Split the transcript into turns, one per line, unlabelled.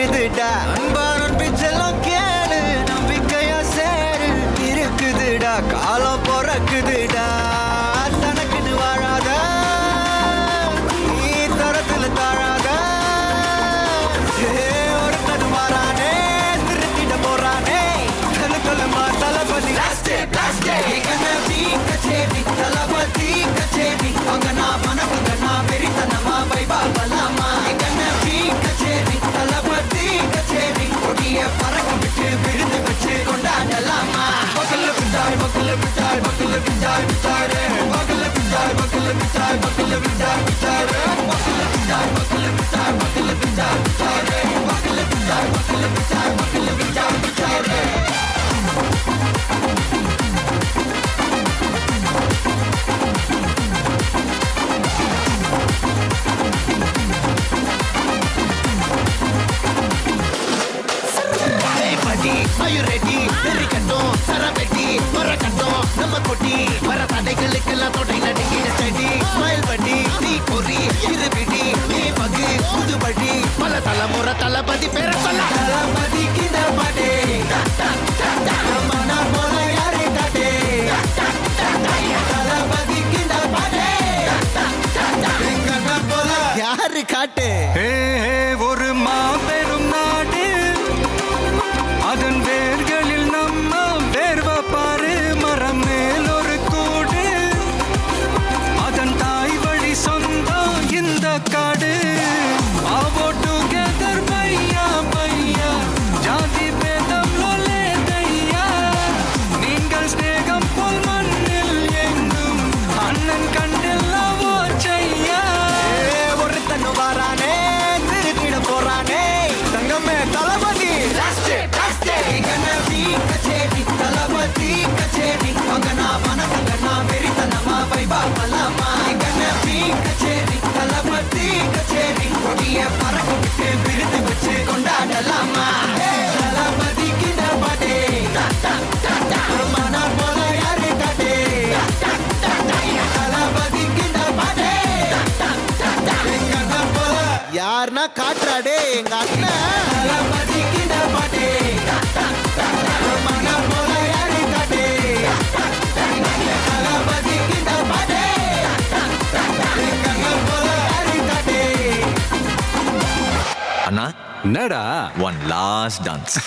நிக்குதுடா அன்பாரன் பிச்செல்லாம் கேளு நம்பிக்கையா சேரு இருக்குதுடா காலம் பொறக்குதுடா தனக்குன்னு வாழாத நீ தரத்துல தாழாத ஒருத்தன் மாறானே திருத்திட போறானே கலுக்கலுமா தளபதி கச்சேரி தளபதி கச்சேரி அங்க நான் மனசுங்க நான் வெறித்தனமா வைபா பலாமா கச்சேரி தளபதி கச்சேரி கொடிய பறக்க விட்டு விழுந்து வச்சு கொண்டாடலாமா பக்கல்ல விட்டாய் பக்கல்ல விட்டாய் பக்கல்ல விட்டாய் விட்டாரு பக்கல்ல விட்டாய் பக்கல்ல விட்டாய் பக்கல்ல விட்டாய் விட்டாரு பக்கல்ல விட்டாய் பக்கல்ல விட்டாய் பக்கல்ல விட்டாய் விட்டாரு பக்கல்ல விட்டாய் பக்கல்ல விட்டாய் பக்கல்ல விட்டாய் விட்டாரு Are you ready? Very கட்டும் சரவெட்டி வர கட்டும் நம்ம கொட்டி வர தடைகளுக்கெல்லாம் தொடை நடுங்கி ஸ்டடி ஸ்மைல் பண்ணி நீ பொறி இரு பிடி நீ பகு புது படி பல தலைமுறை தளபதி பேர சொல்ல தளபதி கிட்ட பாட்டே மனா போல யாரே காட்டே தளபதி கிட்ட பாட்டே எங்க போல யாரு காட்டே ஒரு மாபெரும் நாடு அதன் வேர்களில் நம்ம வேர்வ பாரு மரம் மேல் ஒரு கூடு அதன் தாய் வழி சொந்தம் இந்த காடு ஆவோ டுகெதர் பையா பையா ஜாதி பேதம் லோலே தையா நீங்கள் ஸ்நேகம் போல் மண்ணில் எங்கும் அண்ணன் கண்டெல்லாவோ செய்யா ஒருத்தன் வாரானே திருத்திட போறானே தங்கமே தளபதி கச்சேரி தளபதி கச்சேரி அங்க நான் மனசங்க நான் வெறித்தனமா வைபா பலாமா கச்சேரி தளபதி கச்சேரி கொடிய பறக்க விட்டு விழுந்து வச்சு கொண்டாடலாமா தளபதி கிட்ட பாட்டே மனா போல யாரு காட்டே தளபதி கிட்ட பாட்டே எங்க போல யாருன்னா காட்டுறாடே எங்க அண்ணன் தளபதி கிட்ட பாட்டே
அண்ணா
என்னடா
ஒன் லாஸ்ட் டான்ஸ்